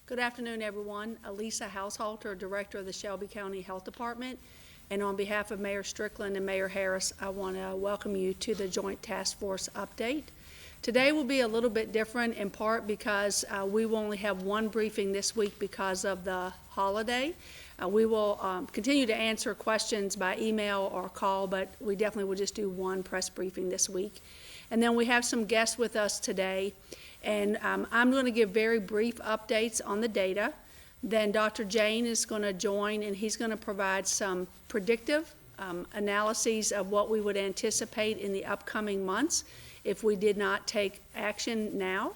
Good afternoon, everyone. Alisa Haushalter, Director of the Shelby County Health Department. And on behalf of Mayor Strickland and Mayor Harris, I want to welcome you to the Joint Task Force update. Today will be a little bit different in part because we will only have one briefing this week because of the holiday. We will continue to answer questions by email or call, but we definitely will just do one press briefing this week. And then we have some guests with us today. And I'm going to give very brief updates on the data. Then Dr. Jain is going to join, and he's going to provide some predictive analyses of what we would anticipate in the upcoming months if we did not take action now.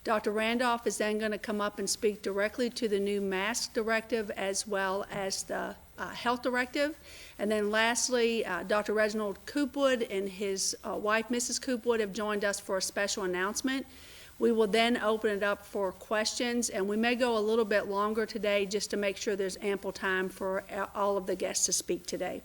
Dr. Randolph is then going to come up and speak directly to the new mask directive as well as the health directive. And then lastly, Dr. Reginald Coopwood and his wife, Mrs. Coopwood, have joined us for a special announcement. We will then open it up for questions, and we may go a little bit longer today just to make sure there's ample time for all of the guests to speak today.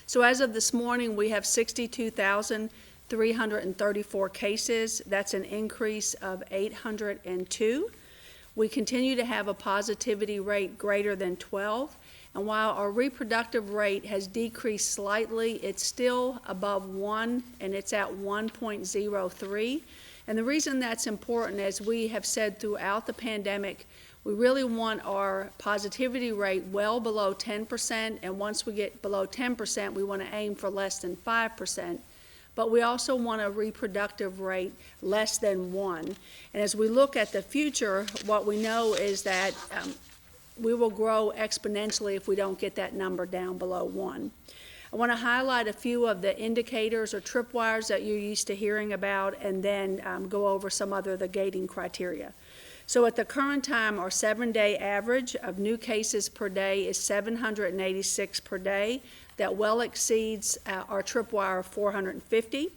So as of this morning, we have 62,334 cases. That's an increase of 802. We continue to have a positivity rate greater than 12. And while our reproductive rate has decreased slightly, it's still above 1, and it's at 1.03. And the reason that's important, as we have said throughout the pandemic, we really want our positivity rate well below 10%, and once we get below 10%, we want to aim for less than 5%. But we also want a reproductive rate less than 1. And as we look at the future, what we know is that we will grow exponentially if we don't get that number down below 1. I want to highlight a few of the indicators or tripwires that you're used to hearing about, and then go over some other of the gating criteria. So at the current time, our 7-day average of new cases per day is 786 per day. That well exceeds our tripwire of 450.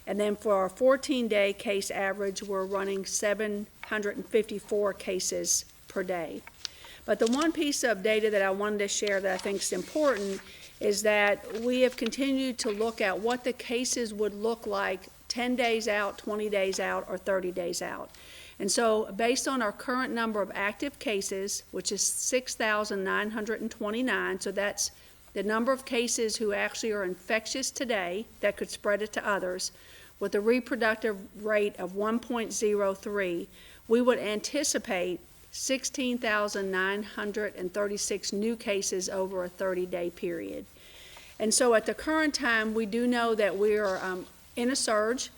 And then for our 14-day case average, we're running 754 cases per day. But the one piece of data that I wanted to share that I think is important is that we have continued to look at what the cases would look like 10 days out, 20 days out, or 30 days out. And so based on our current number of active cases, which is 6,929, so that's the number of cases who actually are infectious today that could spread it to others, with a reproductive rate of 1.03, we would anticipate 16,936 new cases over a 30-day period. And so at the current time, we do know that we are in a surge.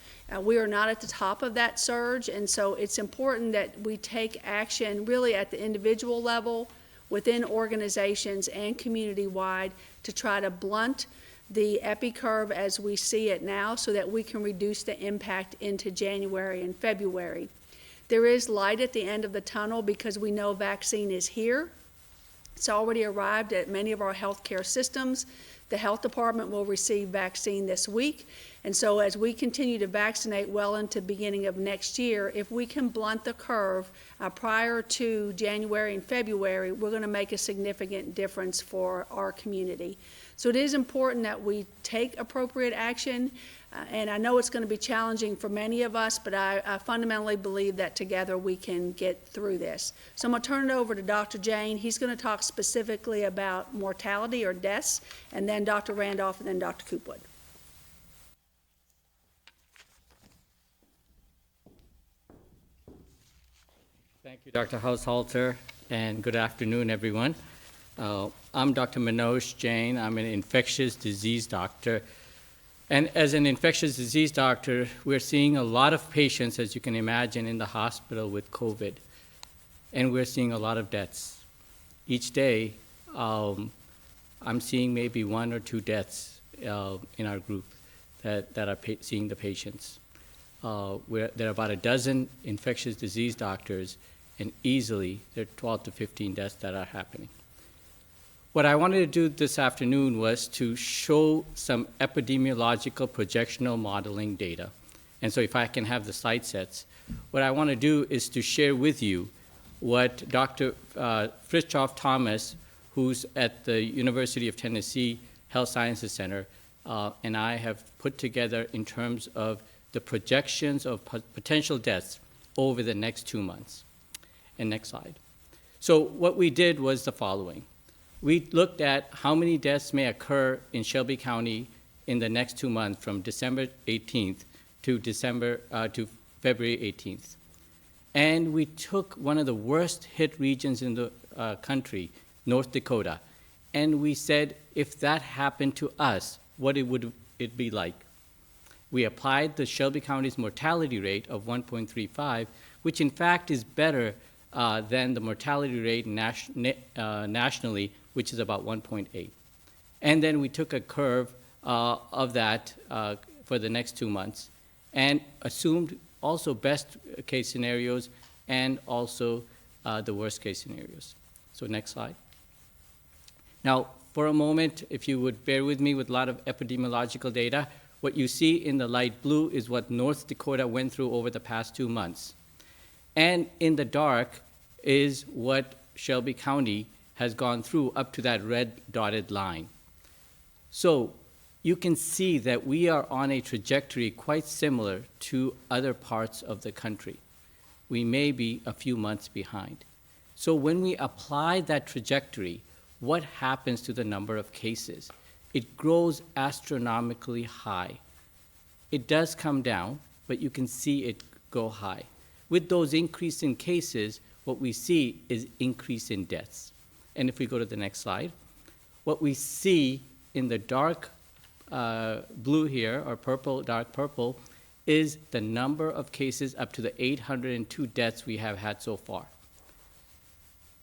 We are not at the top of that surge, and so it's important that we take action really at the individual level, within organizations and community-wide to try to blunt the epi curve as we see it now so that we can reduce the impact into January and February. There is light at the end of the tunnel because we know vaccine is here. It's already arrived at many of our healthcare systems. The health department will receive vaccine this week. And so as we continue to vaccinate well into the beginning of next year, if we can blunt the curve prior to January and February, we're going to make a significant difference for our community. So it is important that we take appropriate action. And I know it's going to be challenging for many of us, but I fundamentally believe that together we can get through this. So I'm going to turn it over to Dr. Jane. He's going to talk specifically about mortality or deaths, and then Dr. Randolph, and then Dr. Coopwood. Thank you, Dr. Haushalter, and good afternoon, everyone. I'm Dr. Manoj Jane. I'm an infectious disease doctor. And as an infectious disease doctor, we're seeing a lot of patients, as you can imagine, in the hospital with COVID. And we're seeing a lot of deaths. Each day, I'm seeing maybe 1 or 2 deaths in our group that are seeing the patients. There are about a dozen infectious disease doctors, and easily there are 12 to 15 deaths that are happening. What I wanted to do this afternoon was to show some epidemiological projectional modeling data. And so if I can have the slide sets, what I want to do is to share with you what Dr. Fritjof Thomas, who's at the University of Tennessee Health Sciences Center, and I have put together in terms of the projections of potential deaths over the next 2 months. And next slide. So what we did was the following. We looked at how many deaths may occur in Shelby County in the next 2 months from December 18th to February 18th. And we took one of the worst hit regions in the country, North Dakota, and we said if that happened to us, what would it be like? We applied the Shelby County's mortality rate of 1.35, which in fact is better than the mortality rate nationally, which is about 1.8. And then we took a curve of that for the next 2 months and assumed also best case scenarios and also the worst case scenarios. So next slide. Now, for a moment, if you would bear with me with a lot of epidemiological data, what you see in the light blue is what North Dakota went through over the past 2 months. And in the dark is what Shelby County has gone through up to that red dotted line. So you can see that we are on a trajectory quite similar to other parts of the country. We may be a few months behind. So when we apply that trajectory, what happens to the number of cases? It grows astronomically high. It does come down, but you can see it go high. With those increase in cases, what we see is increase in deaths. And if we go to the next slide, what we see in the dark blue here, or purple, dark purple, is the number of cases up to the 802 deaths we have had so far.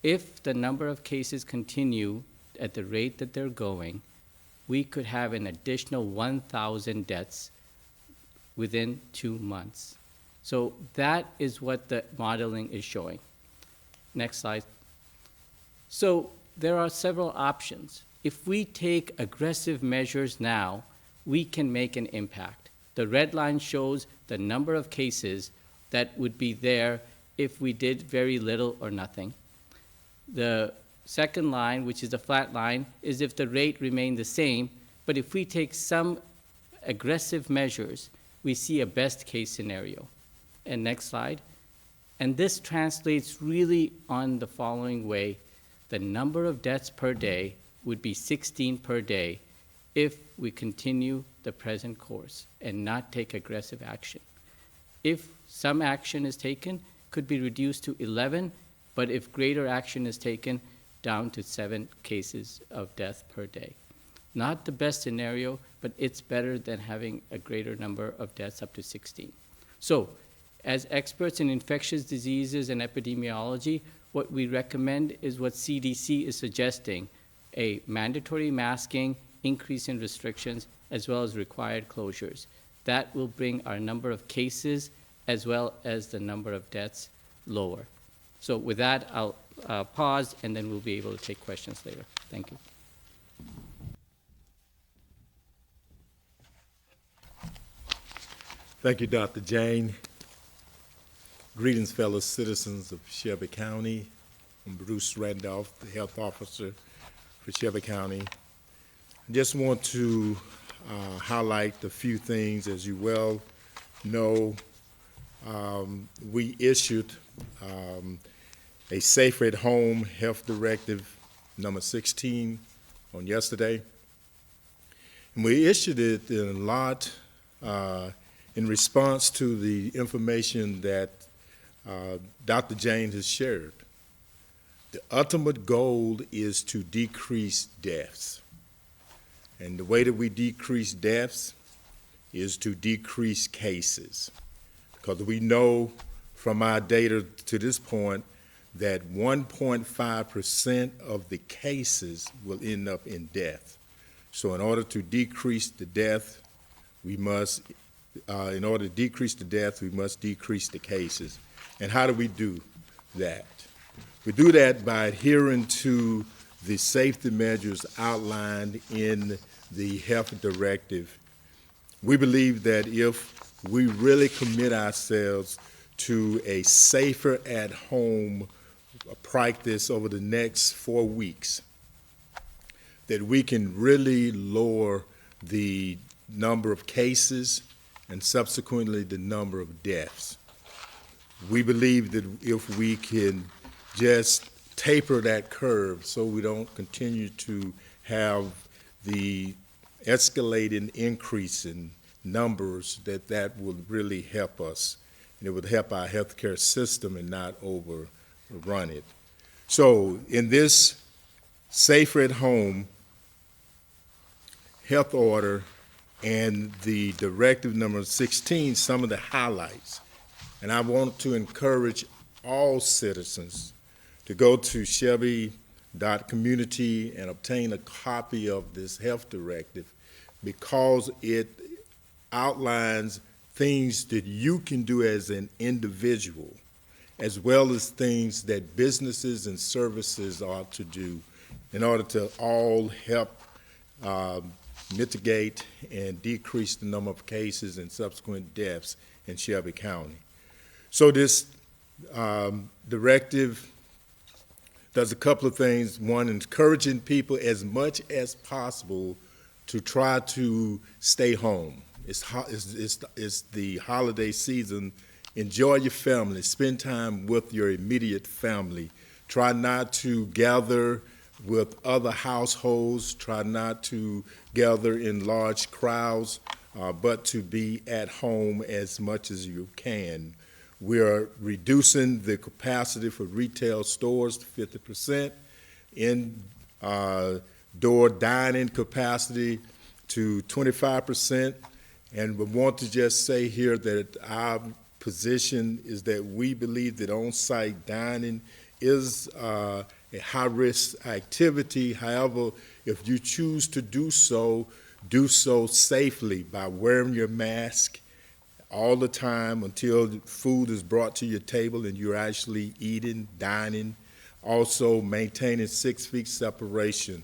If the number of cases continue at the rate that they're going, we could have an additional 1,000 deaths within 2 months. So that is what the modeling is showing. Next slide. So there are several options. If we take aggressive measures now, we can make an impact. The red line shows the number of cases that would be there if we did very little or nothing. The second line, which is the flat line, is if the rate remained the same, but if we take some aggressive measures, we see a best case scenario. And next slide. And this translates really on the following way. The number of deaths per day would be 16 per day if we continue the present course and not take aggressive action. If some action is taken, could be reduced to 11, but if greater action is taken, down to 7 cases of death per day. Not the best scenario, but it's better than having a greater number of deaths up to 16. So, as experts in infectious diseases and epidemiology, what we recommend is what CDC is suggesting, a mandatory masking, increase in restrictions, as well as required closures. That will bring our number of cases as well as the number of deaths lower. So with that, I'll pause, and then we'll be able to take questions later. Thank you. Thank you, Dr. Jain. Greetings, fellow citizens of Shelby County. I'm Bruce Randolph, the health officer for Shelby County. I just want to highlight a few things. As you well know, we issued a Safer at Home Health Directive number 16 on yesterday. And we issued it in a lot in response to the information that Dr. Jain has shared. The ultimate goal is to decrease deaths. And the way that we decrease deaths is to decrease cases. Because we know from our data to this point that 1.5% of the cases will end up in death. So in order to decrease the death, we must decrease the cases. And how do we do that? We do that by adhering to the safety measures outlined in the health directive. We believe that if we really commit ourselves to a safer at home practice over the next 4 weeks, that we can really lower the number of cases and subsequently the number of deaths. We believe that if we can just taper that curve so we don't continue to have the escalating increase in numbers, that would really help us. And it would help our healthcare system and not overrun it. So in this Safer at Home health order and the directive number 16, some of the highlights. And I want to encourage all citizens to go to Shelby.community and obtain a copy of this health directive, because it outlines things that you can do as an individual, as well as things that businesses and services ought to do in order to all help mitigate and decrease the number of cases and subsequent deaths in Shelby County. So this directive does a couple of things. One, encouraging people as much as possible to try to stay home. It's the holiday season. Enjoy your family. Spend time with your immediate family. Try not to gather with other households. Try not to gather in large crowds, but to be at home as much as you can. We are reducing the capacity for retail stores to 50%, indoor dining capacity to 25%, and we want to just say here that our position is that we believe that on-site dining is a high-risk activity. However, if you choose to do so safely by wearing your mask all the time until food is brought to your table and you're actually eating, dining. Also, maintaining 6 feet separation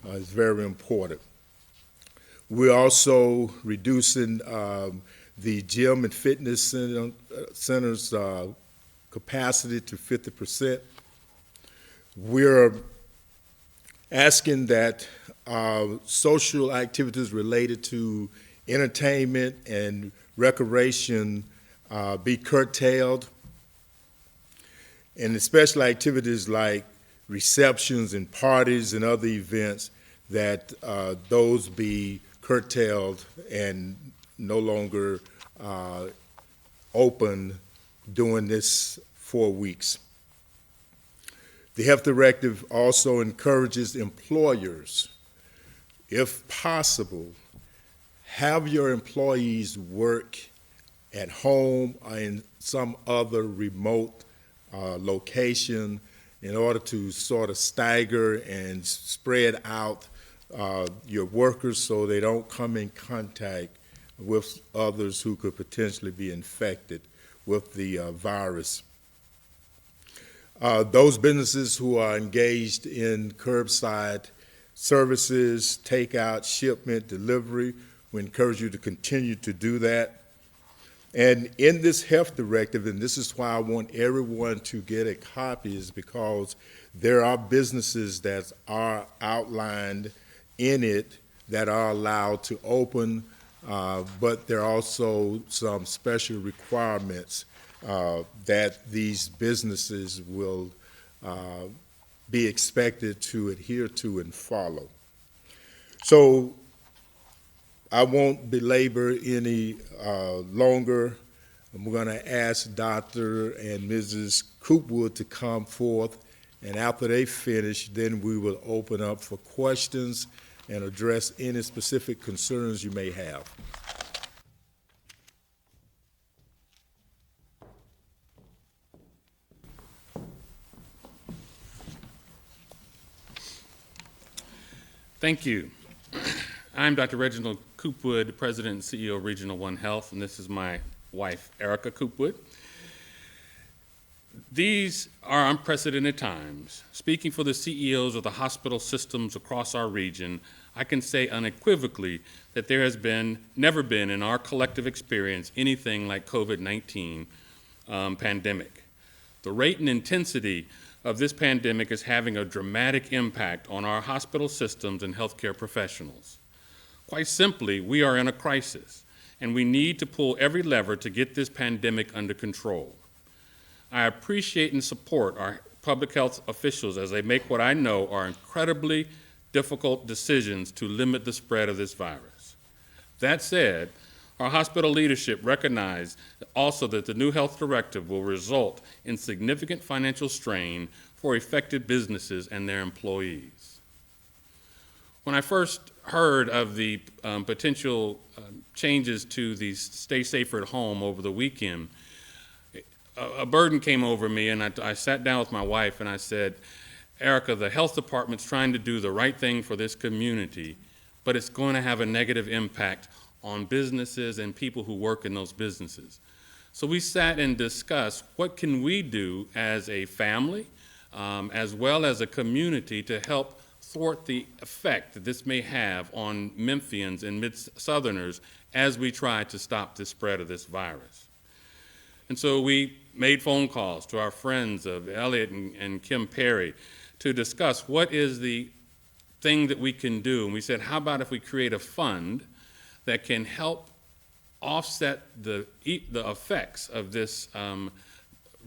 is very important. We're also reducing the gym and fitness centers' capacity to 50%. We're asking that social activities related to entertainment and recreation be curtailed, and especially activities like receptions and parties and other events, that those be curtailed and no longer open during this 4 weeks. The health directive also encourages employers, if possible, have your employees work at home or in some other remote location in order to sort of stagger and spread out your workers so they don't come in contact with others who could potentially be infected with the virus. Those businesses who are engaged in curbside services, takeout, shipment, delivery, we encourage you to continue to do that. And in this health directive, and this is why I want everyone to get a copy, is because there are businesses that are outlined in it that are allowed to open, but there are also some special requirements that these businesses will be expected to adhere to and follow. So I won't belabor any longer. We're going to ask Dr. and Mrs. Coopwood to come forth, and after they finish, then we will open up for questions and address any specific concerns you may have. Thank you. I'm Dr. Reginald Coopwood, President and CEO of Regional One Health, and this is my wife, Erica Coopwood. These are unprecedented times. Speaking for the CEOs of the hospital systems across our region, I can say unequivocally that there has never been in our collective experience anything like COVID-19 pandemic. The rate and intensity of this pandemic is having a dramatic impact on our hospital systems and healthcare professionals. Quite simply, we are in a crisis, and we need to pull every lever to get this pandemic under control. I appreciate and support our public health officials as they make what I know are incredibly difficult decisions to limit the spread of this virus. That said, our hospital leadership recognized also that the new health directive will result in significant financial strain for affected businesses and their employees. When I first heard of the potential changes to the Stay Safer at Home over the weekend, a burden came over me, and I sat down with my wife and I said, Erica, the health department's trying to do the right thing for this community, but it's going to have a negative impact on businesses and people who work in those businesses. So we sat and discussed what can we do as a family, as well as a community, to help thwart the effect that this may have on Memphians and Mid-Southerners as we try to stop the spread of this virus. And so we made phone calls to our friends of Elliott and Kim Perry to discuss what is the thing that we can do. And we said, how about if we create a fund that can help offset the effects of this,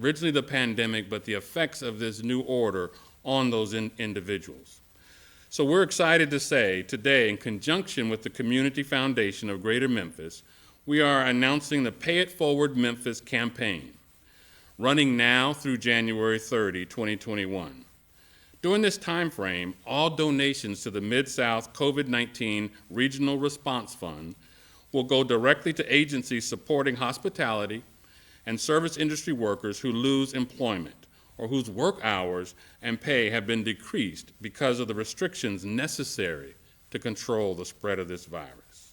originally the pandemic, but the effects of this new order on those individuals. So we're excited to say today, in conjunction with the Community Foundation of Greater Memphis, we are announcing the Pay It Forward Memphis campaign, running now through January 30, 2021. During this time frame, all donations to the Mid-South COVID-19 Regional Response Fund will go directly to agencies supporting hospitality and service industry workers who lose employment or whose work hours and pay have been decreased because of the restrictions necessary to control the spread of this virus.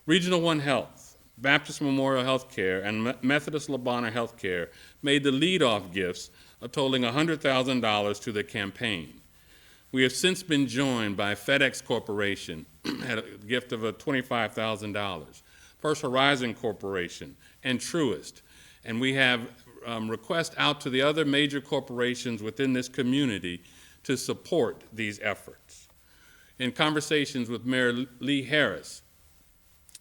Regional One Health, Baptist Memorial Healthcare, and Methodist Labana Healthcare made the lead-off gifts of totaling $100,000 to the campaign. We have since been joined by FedEx Corporation at a gift of $25,000, First Horizon Corporation, and Truist. And we have requests out to the other major corporations within this community to support these efforts. In conversations with Mayor Lee Harris,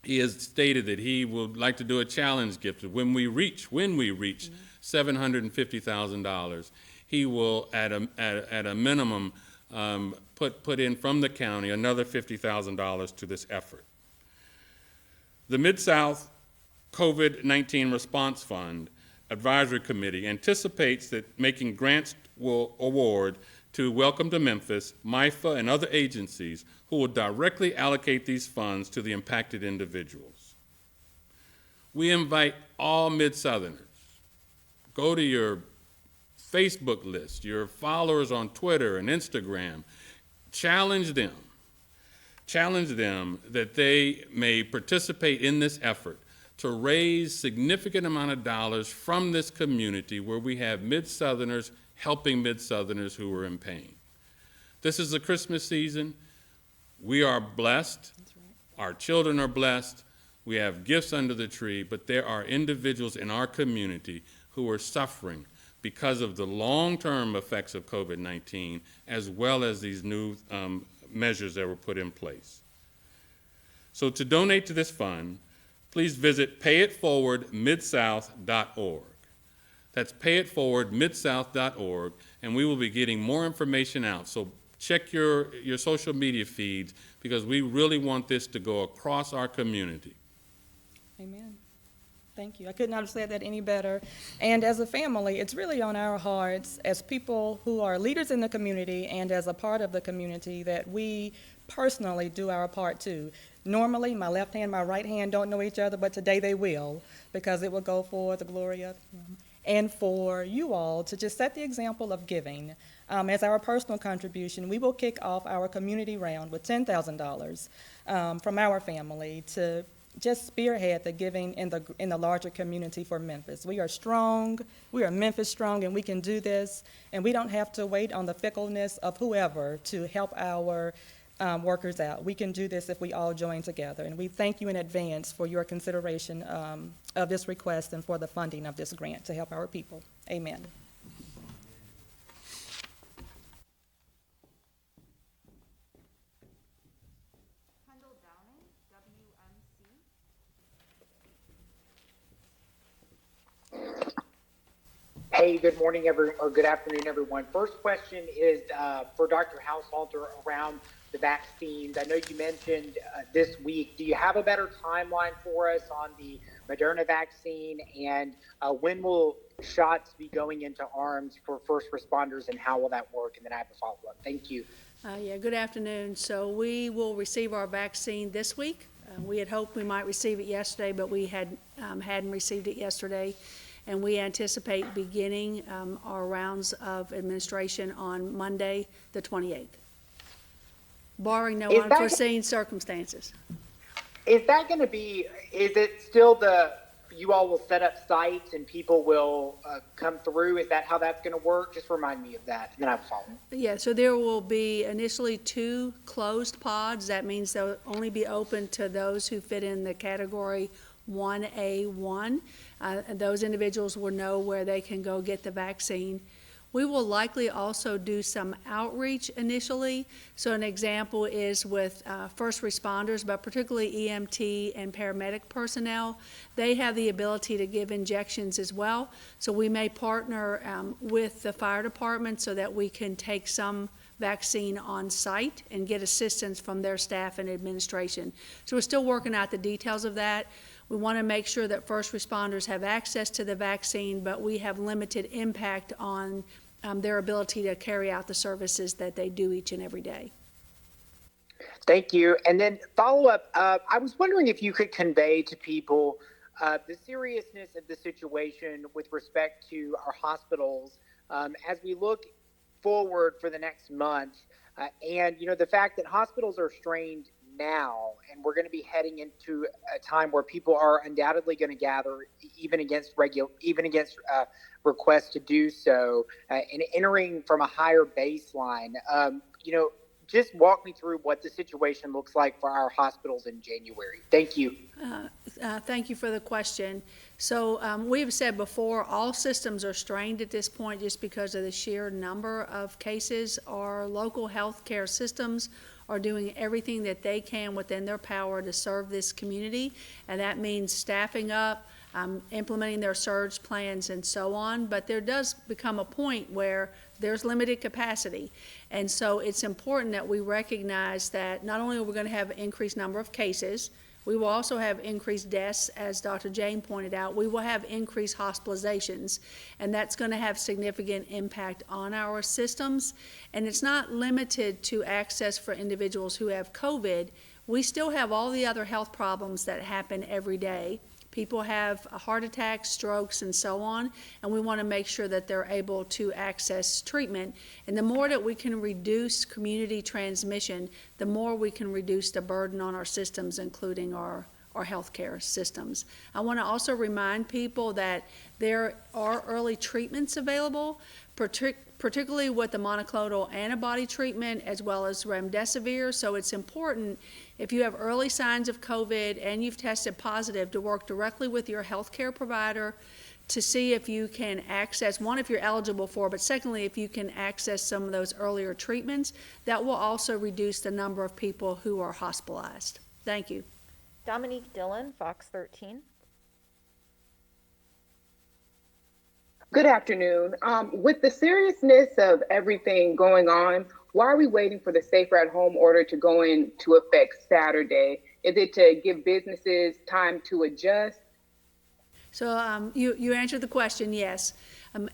he has stated that he would like to do a challenge gift. When we reach $750,000, he will, at a minimum, put in from the county another $50,000 to this effort. The Mid-South COVID-19 Response Fund Advisory Committee anticipates that making grants will award to Welcome to Memphis, MIFA, and other agencies who will directly allocate these funds to the impacted individuals. We invite all Mid-Southerners, go to your Facebook list, your followers on Twitter and Instagram, challenge them that they may participate in this effort to raise significant amount of dollars from this community where we have Mid-Southerners helping Mid-Southerners who are in pain. This is the Christmas season. We are blessed. Our children are blessed. We have gifts under the tree, but there are individuals in our community who are suffering because of the long-term effects of COVID-19, as well as these new measures that were put in place. So to donate to this fund, please visit payitforwardmidsouth.org. That's payitforwardmidsouth.org, and we will be getting more information out. So check your social media feeds, because we really want this to go across our community. Amen. Thank you. I could not have said that any better. And as a family, it's really on our hearts as people who are leaders in the community and as a part of the community that we personally do our part too. Normally, my left hand, my right hand don't know each other, but today they will, because it will go for the glory of Him. And for you all to just set the example of giving. As our personal contribution, we will kick off our community round with $10,000 from our family to just spearhead the giving in the larger community for Memphis. We are strong, we are Memphis strong, and we can do this, and we don't have to wait on the fickleness of whoever to help our workers out. We can do this if we all join together, and we thank you in advance for your consideration of this request and for the funding of this grant to help our people. Amen. Hey, good morning, or good afternoon, everyone. First question is for Dr. Haushalter around the vaccines. I know you mentioned this week. Do you have a better timeline for us on the Moderna vaccine, and when will shots be going into arms for first responders, and how will that work? And then I have a follow-up. Thank you. Yeah, good afternoon. So we will receive our vaccine this week. We had hoped we might receive it yesterday, but we hadn't received it yesterday. And we anticipate beginning our rounds of administration on Monday, the 28th, barring no unforeseen circumstances. Is that going to be, is it still you all will set up sites and people will come through? Is that how that's going to work? Just remind me of that, and then I'll follow. Yeah, so there will be initially 2 closed pods. That means they'll only be open to those who fit in the category 1A1. And those individuals will know where they can go get the vaccine. We will likely also do some outreach initially. So an example is with first responders, but particularly EMT and paramedic personnel. They have the ability to give injections as well. So we may partner with the fire department so that we can take some vaccine on site and get assistance from their staff and administration. So we're still working out the details of that. We want to make sure that first responders have access to the vaccine, but we have limited impact on their ability to carry out the services that they do each and every day. Thank you. And then follow up, I was wondering if you could convey to people the seriousness of the situation with respect to our hospitals as we look forward for the next month. And, you know, the fact that hospitals are strained now, and we're going to be heading into a time where people are undoubtedly going to gather, even against requests to do so, and entering from a higher baseline. You know, just walk me through what the situation looks like for our hospitals in January. Thank you. Thank you for the question. So we have said before, all systems are strained at this point just because of the sheer number of cases. Our local health care systems are doing everything that they can within their power to serve this community, and that means staffing up, implementing their surge plans and so on, but there does become a point where there's limited capacity. And so it's important that we recognize that not only are we going to have an increased number of cases, we will also have increased deaths, as Dr. Jane pointed out. We will have increased hospitalizations, and that's going to have significant impact on our systems. And it's not limited to access for individuals who have COVID. We still have all the other health problems that happen every day. People have heart attacks, strokes, and so on, and we want to make sure that they're able to access treatment. And the more that we can reduce community transmission, the more we can reduce the burden on our systems, including our healthcare systems. I want to also remind people that there are early treatments available, particularly with the monoclonal antibody treatment as well as remdesivir. So it's important, if you have early signs of COVID and you've tested positive, to work directly with your healthcare provider to see if you can access, one, if you're eligible for, but secondly, if you can access some of those earlier treatments. That will also reduce the number of people who are hospitalized. Thank you. Dominique Dillon, Fox 13. Good afternoon. With the seriousness of everything going on, why are we waiting for the safer at home order to go into effect Saturday? Is it to give businesses time to adjust? So you answered the question, yes.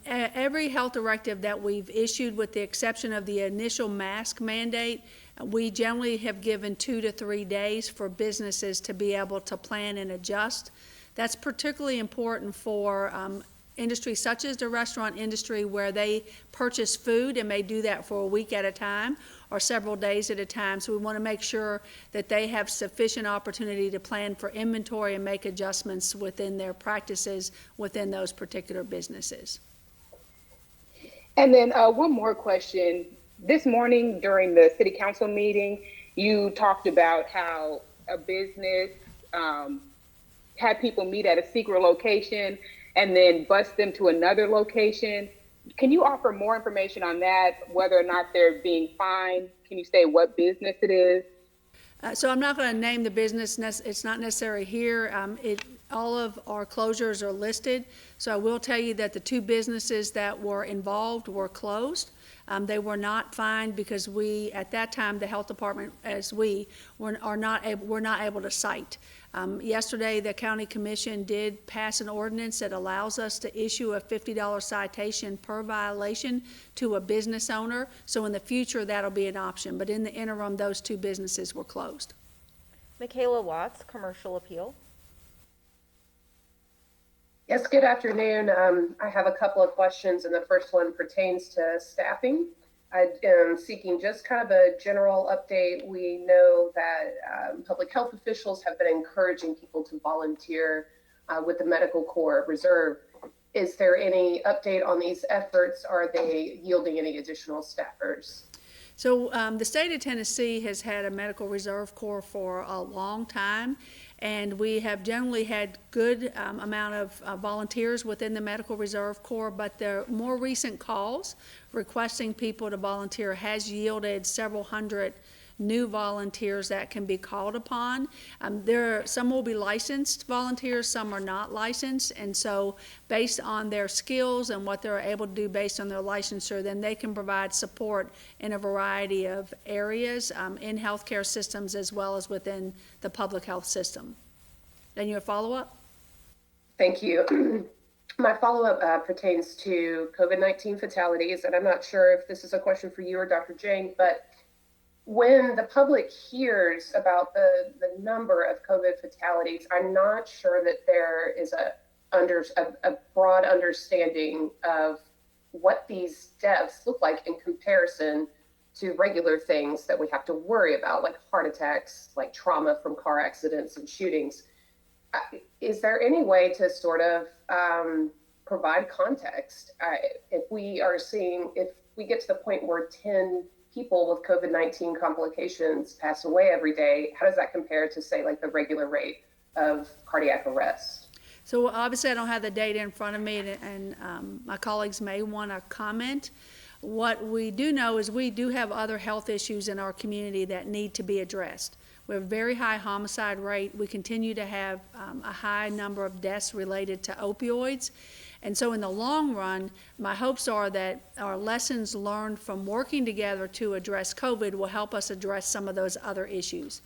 Every health directive that we've issued, with the exception of the initial mask mandate, we generally have given 2 to 3 days for businesses to be able to plan and adjust. That's particularly important for industries such as the restaurant industry, where they purchase food and may do that for a week at a time or several days at a time. So we want to make sure that they have sufficient opportunity to plan for inventory and make adjustments within their practices within those particular businesses. And then one more question. This morning during the city council meeting, you talked about how a business had people meet at a secret location and then bus them to another location. Can you offer more information on that, whether or not they're being fined? Can you say what business it is? So I'm not going to name the business, it's not necessary here. All of our closures are listed, so I will tell you that the 2 businesses that were involved were closed. They were not fined because we, at that time, the health department, were not able to cite. Yesterday, the county commission did pass an ordinance that allows us to issue a $50 citation per violation to a business owner. So in the future, that'll be an option. But in the interim, those 2 businesses were closed. Michaela Watts, Commercial Appeal. Yes, good afternoon. I have a couple of questions, and the first one pertains to staffing. I am seeking just kind of a general update. We know that public health officials have been encouraging people to volunteer with the Medical Corps Reserve. Is there any update on these efforts? Are they yielding any additional staffers? So the state of Tennessee has had a Medical Reserve Corps for a long time, and we have generally had good amount of volunteers within the Medical Reserve Corps, but the more recent calls requesting people to volunteer has yielded several hundred new volunteers that can be called upon. Some will be licensed volunteers, some are not licensed, and so based on their skills and what they're able to do based on their licensure, then they can provide support in a variety of areas in healthcare systems as well as within the public health system. Then your follow-up? Thank you. My follow-up pertains to COVID-19 fatalities, and I'm not sure if this is a question for you or Dr. Jain, but when the public hears about the number of COVID fatalities, I'm not sure that there is a broad understanding of what these deaths look like in comparison to regular things that we have to worry about, like heart attacks, like trauma from car accidents and shootings. Is there any way to sort of provide context? If we get to the point where 10 people with COVID-19 complications pass away every day, how does that compare to, say, like the regular rate of cardiac arrest? So obviously I don't have the data in front of me, and my colleagues may want to comment. What we do know is we do have other health issues in our community that need to be addressed. We have a very high homicide rate. We continue to have a high number of deaths related to opioids. And so in the long run, my hopes are that our lessons learned from working together to address COVID will help us address some of those other issues.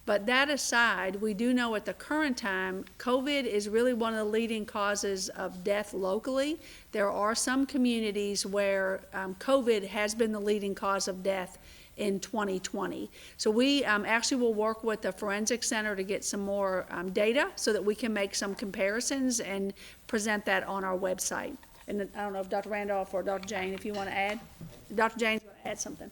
But that aside, we do know at the current time, COVID is really one of the leading causes of death locally. There are some communities where COVID has been the leading cause of death in 2020. So we actually will work with the Forensic Center to get some more data so that we can make some comparisons and present that on our website. And I don't know if Dr. Randolph or Dr. Jane, if you want to add. Dr. Jane's going to add something.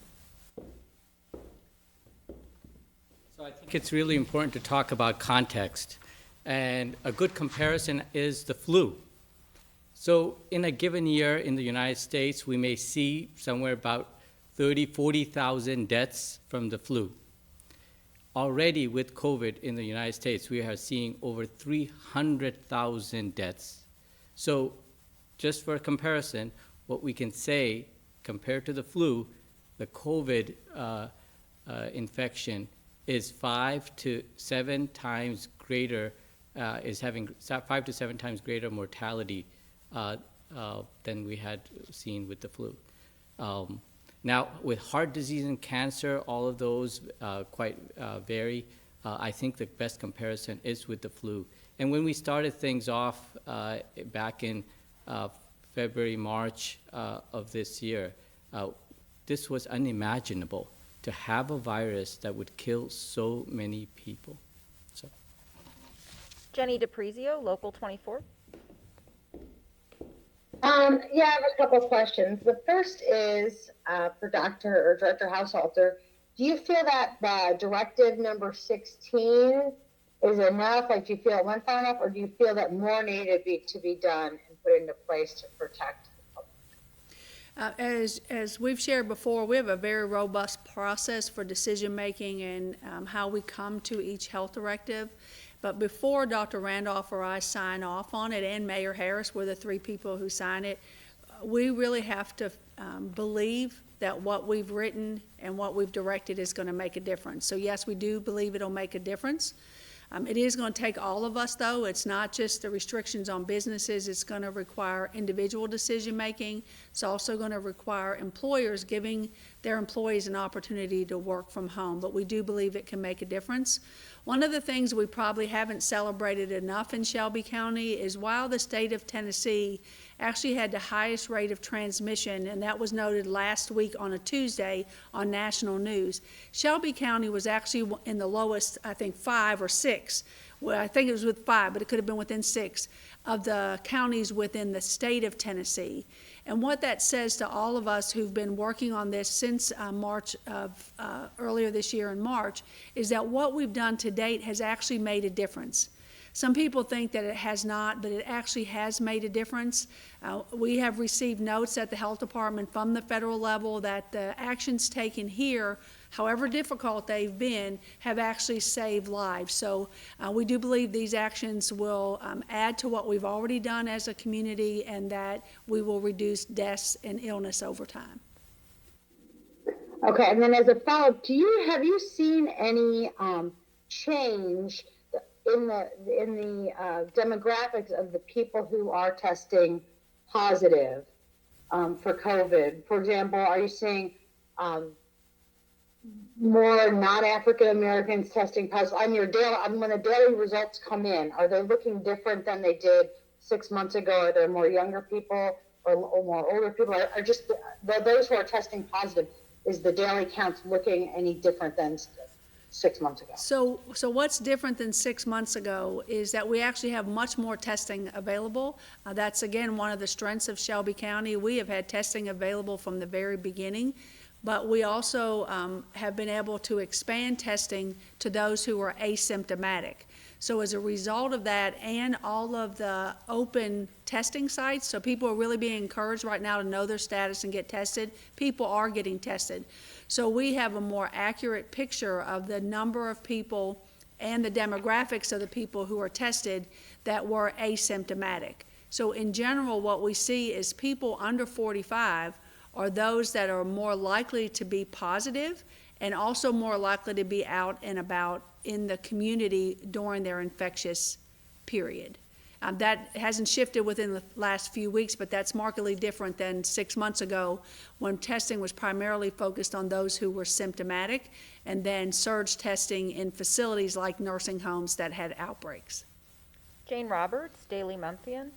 So I think it's really important to talk about context. And a good comparison is the flu. So in a given year in the United States, we may see somewhere about 40,000 deaths from the flu. Already with COVID in the United States, we are seeing over 300,000 deaths. So just for comparison, what we can say compared to the flu, the COVID infection is 5 to 7 times greater, is having 5 to 7 times greater mortality than we had seen with the flu. Now, with heart disease and cancer, all of those quite vary. I think the best comparison is with the flu. And when we started things off back in February, March of this year, this was unimaginable to have a virus that would kill so many people. So. Jenny DePrizio, Local 24. Yeah, I have a couple of questions. The first is for Director Haushalter. Do you feel that directive number 16 is enough? Like, do you feel it went far enough, or do you feel that more needed to be done and put into place to protect the public? As we've shared before, we have a very robust process for decision making and how we come to each health directive. But before Dr. Randolph or I sign off on it, and Mayor Harris, we're the 3 people who sign it, we really have to believe that what we've written and what we've directed is going to make a difference. So yes, we do believe it'll make a difference. It is going to take all of us, though. It's not just the restrictions on businesses. It's going to require individual decision-making. It's also going to require employers giving their employees an opportunity to work from home. But we do believe it can make a difference. One of the things we probably haven't celebrated enough in Shelby County is while the state of Tennessee actually had the highest rate of transmission, and that was noted last week on a Tuesday on national news, Shelby County was actually in the lowest, I think 5 or 6. Well, I think it was with 5, but it could have been within 6 of the counties within the state of Tennessee. And what that says to all of us who've been working on this since March of earlier this year in March is that what we've done to date has actually made a difference. Some people think that it has not, but it actually has made a difference. We have received notes at the health department from the federal level that the actions taken here, however difficult they've been, have actually saved lives. So we do believe these actions will add to what we've already done as a community, and that we will reduce deaths and illness over time. Okay, and then as a follow-up, have you seen any change in the demographics of the people who are testing positive for COVID? For example, are you seeing more non-African Americans testing positive on your when the daily results come in? Are they looking different than they did 6 months ago? Are there more younger people or more older people? Are just those who are testing positive? Is the daily counts looking any different than 6 months ago? So what's different than 6 months ago is that we actually have much more testing available. That's, again, one of the strengths of Shelby County. We have had testing available from the very beginning, but we also have been able to expand testing to those who are asymptomatic. So as a result of that and all of the open testing sites, so people are really being encouraged right now to know their status and get tested. People are getting tested. So we have a more accurate picture of the number of people and the demographics of the people who are tested that were asymptomatic. So in general, what we see is people under 45 are those that are more likely to be positive and also more likely to be out and about in the community during their infectious period. That hasn't shifted within the last few weeks, but that's markedly different than 6 months ago when testing was primarily focused on those who were symptomatic, and then surge testing in facilities like nursing homes that had outbreaks. Jane Roberts, Daily Memphian.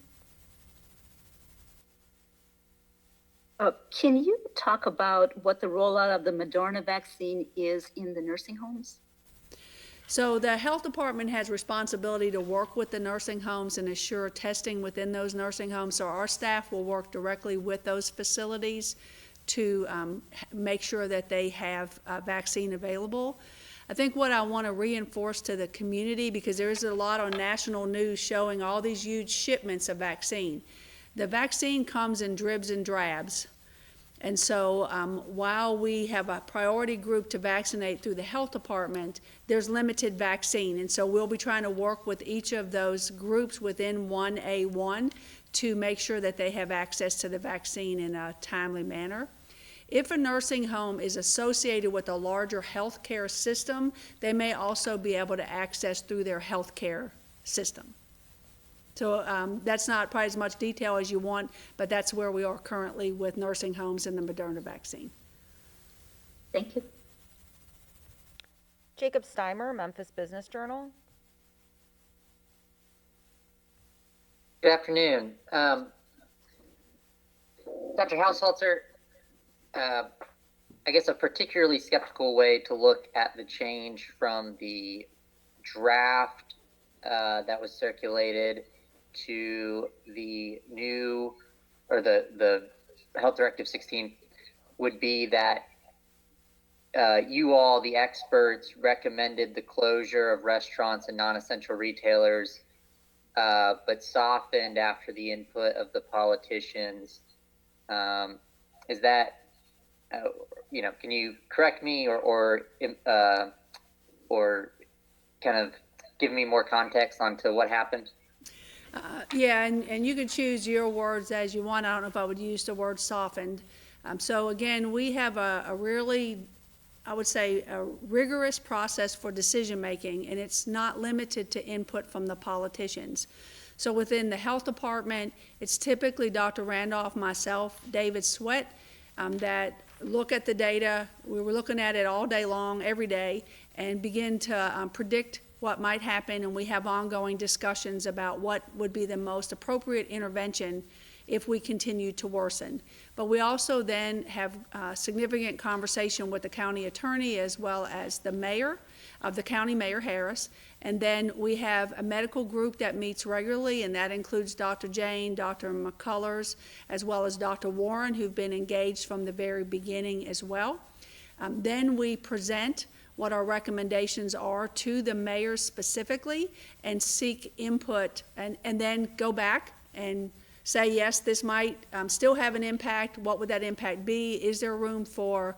Can you talk about what the rollout of the Moderna vaccine is in the nursing homes? So the health department has responsibility to work with the nursing homes and assure testing within those nursing homes. So our staff will work directly with those facilities to make sure that they have vaccine available. I think what I want to reinforce to the community, because there is a lot on national news showing all these huge shipments of vaccine. The vaccine comes in dribs and drabs. And so while we have a priority group to vaccinate through the health department, there's limited vaccine. And so we'll be trying to work with each of those groups within 1A1 to make sure that they have access to the vaccine in a timely manner. If a nursing home is associated with a larger healthcare system, they may also be able to access through their healthcare system. So that's not probably as much detail as you want, but that's where we are currently with nursing homes and the Moderna vaccine. Thank you. Jacob Steimer, Memphis Business Journal. Good afternoon. Dr. Haushalter, I guess a particularly skeptical way to look at the change from the draft that was circulated to the new, or the Health Directive 16 would be that you all, the experts, recommended the closure of restaurants and non-essential retailers, but softened after the input of the politicians. Is that, can you correct me or kind of give me more context onto what happened? Yeah, and you can choose your words as you want. I don't know if I would use the word softened. So again, we have a really, I would say, a rigorous process for decision-making, and it's not limited to input from the politicians. So within the health department, it's typically Dr. Randolph, myself, David Sweat, that look at the data. We were looking at it all day long, every day, and begin to predict what might happen, and we have ongoing discussions about what would be the most appropriate intervention if we continue to worsen. But we also then have significant conversation with the county attorney as well as the mayor of the county, Mayor Harris, and then we have a medical group that meets regularly, and that includes Dr. Jain, Dr. McCullers, as well as Dr. Warren, who've been engaged from the very beginning as well. Then we present what our recommendations are to the mayor specifically and seek input, and then go back and say, yes, this might still have an impact. What would that impact be? Is there room for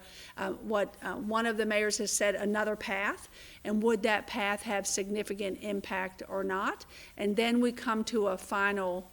what one of the mayors has said, another path? And would that path have significant impact or not? And then we come to a final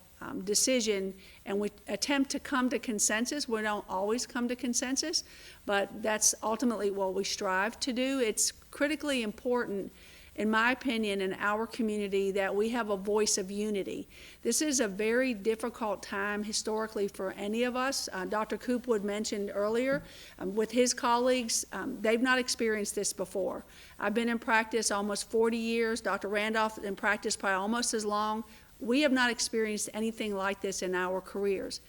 decision, and we attempt to come to consensus. We don't always come to consensus, but that's ultimately what we strive to do. It's critically important, in my opinion, in our community, that we have a voice of unity. This is a very difficult time historically for any of us. Dr. Coopwood mentioned earlier, with his colleagues, they've not experienced this before. I've been in practice almost 40 years. Dr. Randolph in practice probably almost as long. We have not experienced anything like this in our careers.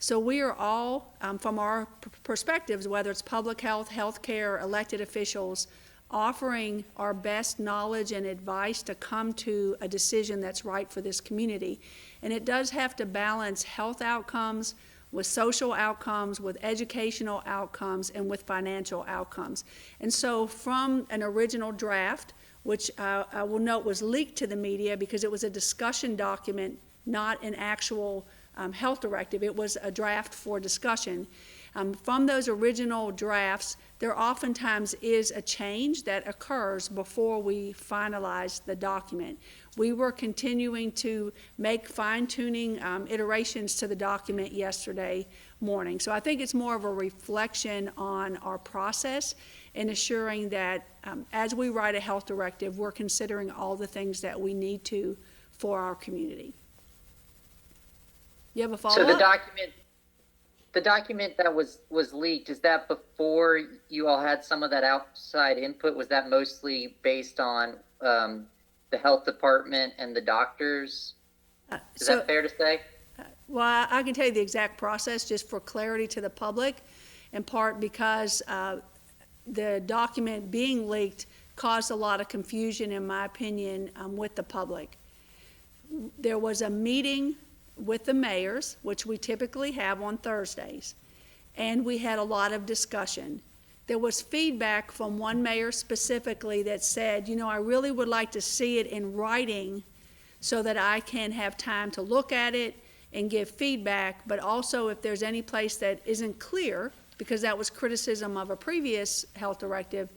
So we are all, from our perspectives, whether it's public health, healthcare, elected officials, offering our best knowledge and advice to come to a decision that's right for this community. And it does have to balance health outcomes with social outcomes, with educational outcomes, and with financial outcomes. And so from an original draft, which I will note was leaked to the media because it was a discussion document, not an actual health directive. It was a draft for discussion. From those original drafts, there oftentimes is a change that occurs before we finalize the document. We were continuing to make fine-tuning iterations to the document yesterday morning. So I think it's more of a reflection on our process and assuring that as we write a health directive, we're considering all the things that we need to for our community. You have a follow-up? So the document that was leaked, is that before you all had some of that outside input? Was that mostly based on the health department and the doctors? Is that fair to say? Well, I can tell you the exact process just for clarity to the public, in part because the document being leaked caused a lot of confusion, in my opinion, with the public. There was a meeting with the mayors, which we typically have on Thursdays, and we had a lot of discussion. There was feedback from one mayor specifically that said, you know, I really would like to see it in writing so that I can have time to look at it and give feedback, but also if there's any place that isn't clear, because that was criticism of a previous health directive,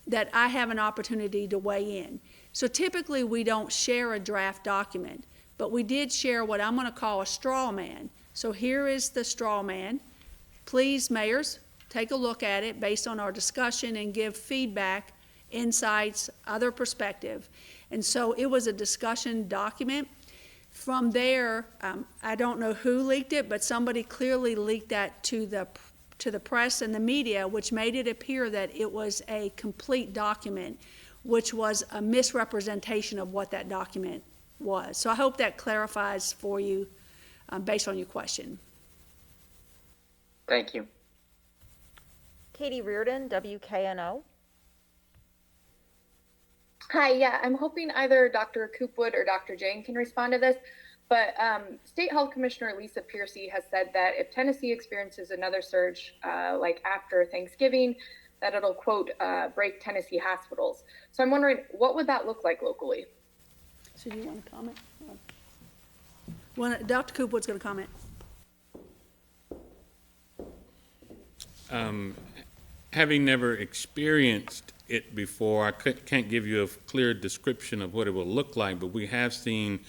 that I have an opportunity to weigh in. So typically we don't share a draft document, but we did share what I'm going to call a straw man. So here is the straw man. Please, mayors, take a look at it based on our discussion and give feedback, insights, other perspective. And so it was a discussion document. From there, I don't know who leaked it, but somebody clearly leaked that to the press and the media, which made it appear that it was a complete document, which was a misrepresentation of what that document was. So I hope that clarifies for you based on your question. Thank you. Katie Reardon, WKNO. Hi, yeah, I'm hoping either Dr. Coopwood or Dr. Jane can respond to this, but State Health Commissioner Alisa has said that if Tennessee experiences another surge like after Thanksgiving, that it'll, quote, break Tennessee hospitals. So I'm wondering, what would that look like locally? So do you want to comment? Well, Dr. Coopwood's going to comment. Having never experienced it before, I can't give you a clear description of what it will look like, but we have seen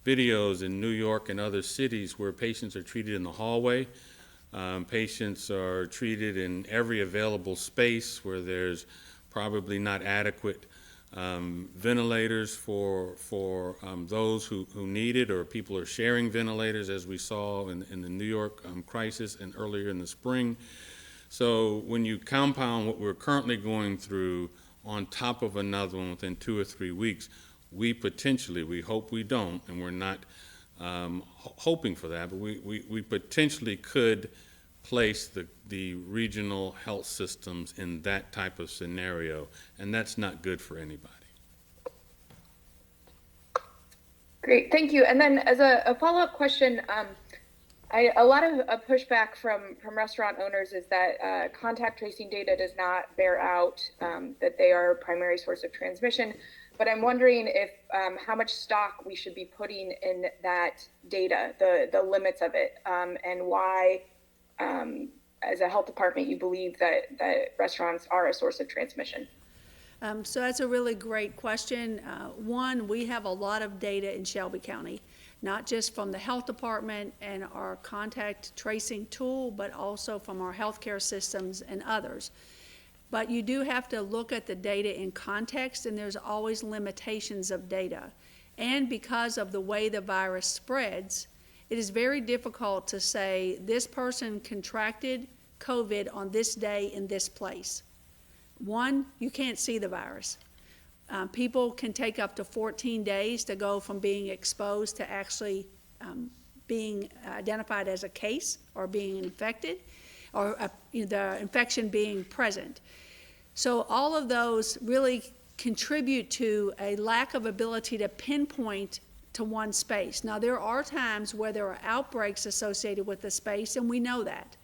videos in New York and other cities where patients are treated in the hallway Patients are treated in every available space where there's probably not adequate ventilators for those who need it, or people are sharing ventilators, as we saw in the New York crisis and earlier in the spring. So when you compound what we're currently going through on top of another one within 2 or 3 weeks, we hope we don't, and we're not hoping for that, but we potentially could place the regional health systems in that type of scenario, and that's not good for anybody. Great, thank you. And then as a follow-up question, a lot of pushback from restaurant owners is that contact tracing data does not bear out that they are a primary source of transmission. But I'm wondering if how much stock we should be putting in that data, the limits of it, and why, as a health department, you believe that restaurants are a source of transmission. So that's a really great question. One, we have a lot of data in Shelby County, not just from the health department and our contact tracing tool, but also from our healthcare systems and others. But you do have to look at the data in context, and there's always limitations of data. And because of the way the virus spreads, it is very difficult to say this person contracted COVID on this day in this place. One, you can't see the virus. People can take up to 14 days to go from being exposed to actually being identified as a case or being infected, or the infection being present. So all of those really contribute to a lack of ability to pinpoint to one space. Now, there are times where there are outbreaks associated with the space, and we know that.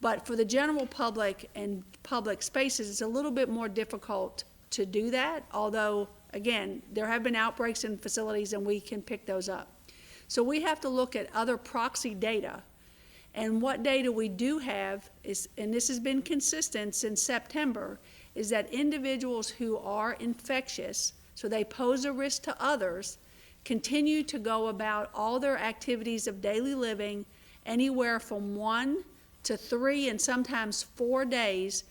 But for the general public and public spaces, it's a little bit more difficult to do that, although, again, there have been outbreaks in facilities and we can pick those up. So we have to look at other proxy data. And what data we do have is, and this has been consistent since September, is that individuals who are infectious, so they pose a risk to others, continue to go about all their activities of daily living anywhere from 1 to 3 and sometimes 4 days,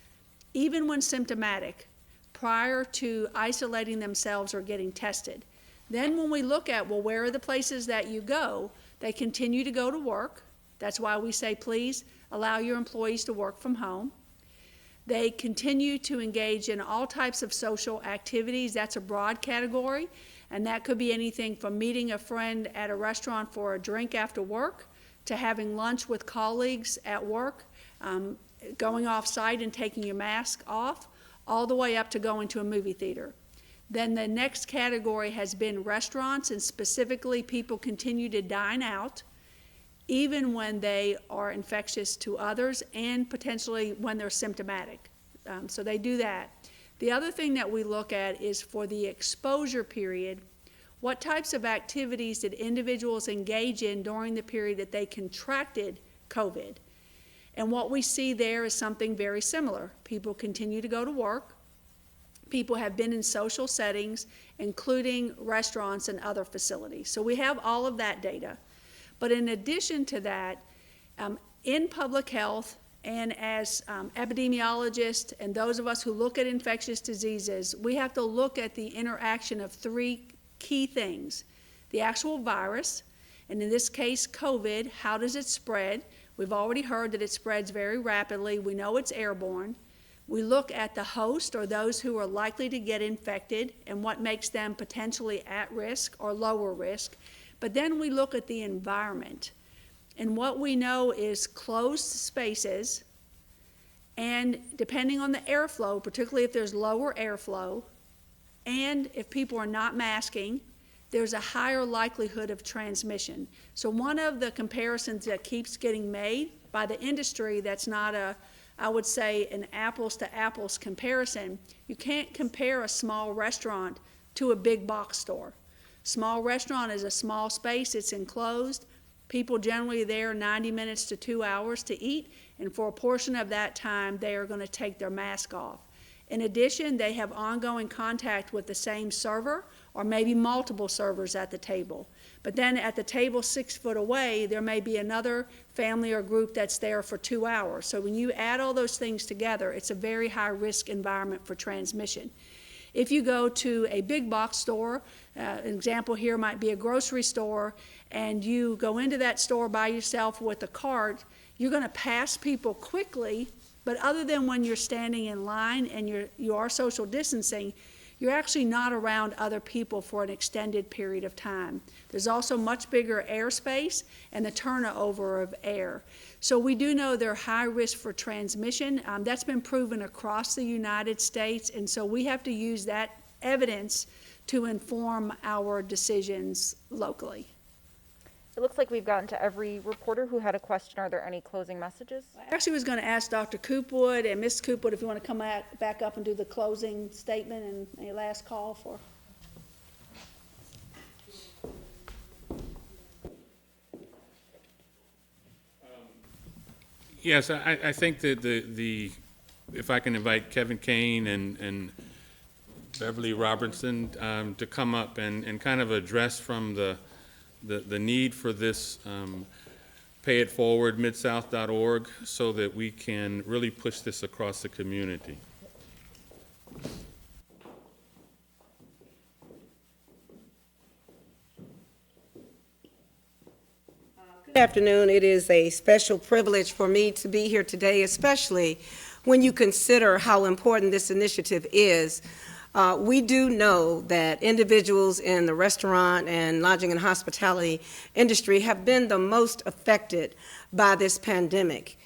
even when symptomatic, prior to isolating themselves or getting tested. Then when we look at, well, where are the places that you go, they continue to go to work. That's why we say, please allow your employees to work from home. They continue to engage in all types of social activities. That's a broad category, and that could be anything from meeting a friend at a restaurant for a drink after work, to having lunch with colleagues at work, going off-site and taking your mask off, all the way up to going to a movie theater. Then the next category has been restaurants, and specifically people continue to dine out, even when they are infectious to others and potentially when they're symptomatic. So they do that. The other thing that we look at is for the exposure period, what types of activities did individuals engage in during the period that they contracted COVID? And what we see there is something very similar. People continue to go to work. People have been in social settings, including restaurants and other facilities. So we have all of that data. But in addition to that, in public health and as epidemiologists and those of us who look at infectious diseases, we have to look at the interaction of 3 key things. The actual virus, and in this case COVID, how does it spread? We've already heard that it spreads very rapidly. We know it's airborne. We look at the host, or those who are likely to get infected, and what makes them potentially at risk or lower risk. But then we look at the environment. And what we know is closed spaces, and depending on the airflow, particularly if there's lower airflow, and if people are not masking, there's a higher likelihood of transmission. So one of the comparisons that keeps getting made by the industry that's not I would say an apples to apples comparison, you can't compare a small restaurant to a big box store. Small restaurant is a small space, it's enclosed. People generally there 90 minutes to 2 hours to eat, and for a portion of that time, they are going to take their mask off. In addition, they have ongoing contact with the same server or maybe multiple servers at the table. But then at the table 6 foot away, there may be another family or group that's there for 2 hours. So when you add all those things together, it's a very high-risk environment for transmission. If you go to a big box store, an example here might be a grocery store, and you go into that store by yourself with a cart, you're going to pass people quickly, but other than when you're standing in line and you are social distancing, you're actually not around other people for an extended period of time. There's also much bigger airspace and the turnover of air. So we do know they're high risk for transmission. That's been proven across the United States, and so we have to use that evidence to inform our decisions locally. It looks like we've gotten to every reporter who had a question. Are there any closing messages? I actually was going to ask Dr. Coopwood and Ms. Coopwood if you want to come back up and do the closing statement and a last call for. Yes, I think that if I can invite Kevin Kane and Beverly Robertson to come up and kind of address from the need for this Pay It Forward, midsouth.org, so that we can really push this across the community. Good afternoon. It is a special privilege for me to be here today, especially when you consider how important this initiative is. We do know that individuals in the restaurant and lodging and hospitality industry have been the most affected by this pandemic.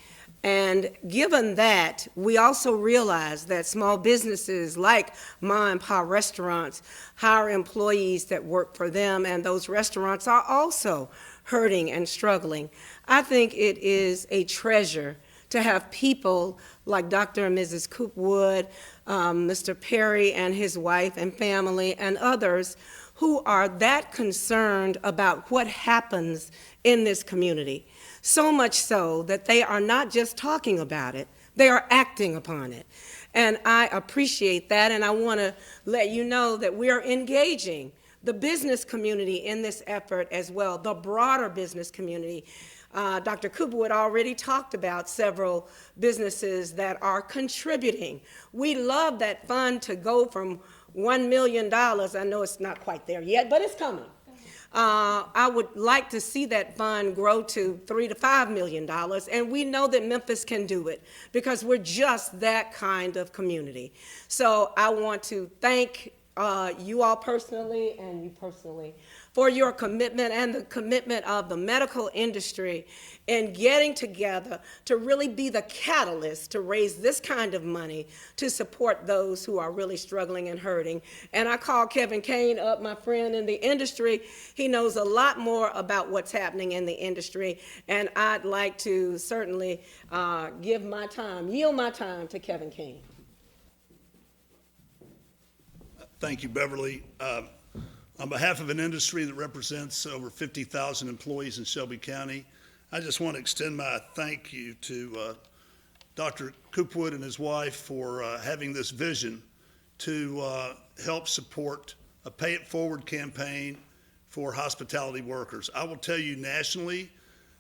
And given that, we also realize that small businesses like ma and pa restaurants hire employees that work for them, and those restaurants are also hurting and struggling. I think it is a treasure to have people like Dr. and Mrs. Coopwood, Mr. Perry and his wife and family, and others who are that concerned about what happens in this community. So much so that they are not just talking about it, they are acting upon it. And I appreciate that, and I want to let you know that we are engaging the business community in this effort as well, the broader business community. Dr. Coopwood already talked about several businesses that are contributing. We love that fund to go from $1 million. I know it's not quite there yet, but it's coming. I would like to see that fund grow to $3 to $5 million, and we know that Memphis can do it because we're just that kind of community. So I want to thank you all personally and you personally for your commitment and the commitment of the medical industry in getting together to really be the catalyst to raise this kind of money to support those who are really struggling and hurting. And I call Kevin Kane up, my friend in the industry. He knows a lot more about what's happening in the industry, and I'd like to certainly yield my time to Kevin Kane. Thank you, Beverly. On behalf of an industry that represents over 50,000 employees in Shelby County, I just want to extend my thank you to Dr. Coopwood and his wife for having this vision to help support a Pay It Forward campaign for hospitality workers. I will tell you nationally,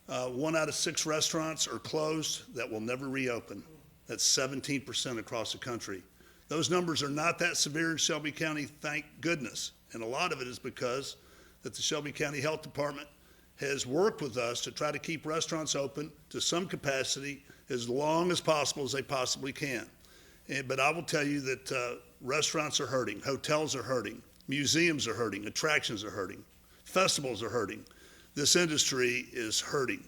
1 out of 6 restaurants are closed that will never reopen. That's 17% across the country. Those numbers are not that severe in Shelby County, thank goodness. And a lot of it is because that the Shelby County Health Department has worked with us to try to keep restaurants open to some capacity as long as possible as they possibly can. But I will tell you that restaurants are hurting, hotels are hurting, museums are hurting, attractions are hurting, festivals are hurting. This industry is hurting.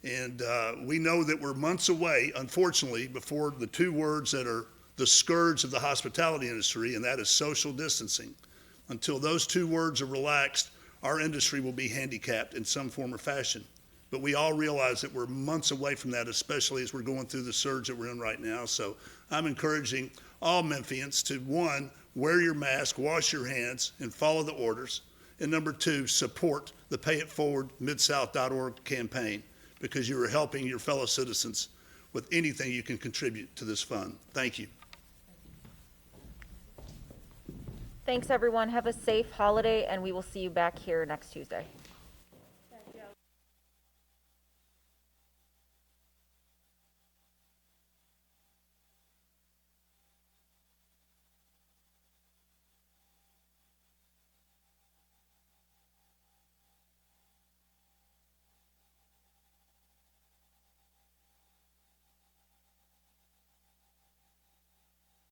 And we know that we're months away, unfortunately, before the 2 words that are the scourge of the hospitality industry, and that is social distancing. Until those 2 words are relaxed, our industry will be handicapped in some form or fashion. But we all realize that we're months away from that, especially as we're going through the surge that we're in right now. So I'm encouraging all Memphians to, 1, wear your mask, wash your hands, and follow the orders. And number 2, support the Pay It Forward, midsouth.org campaign, because you are helping your fellow citizens with anything you can contribute to this fund. Thank you. Thanks, everyone. Have a safe holiday, and we will see you back here next Tuesday.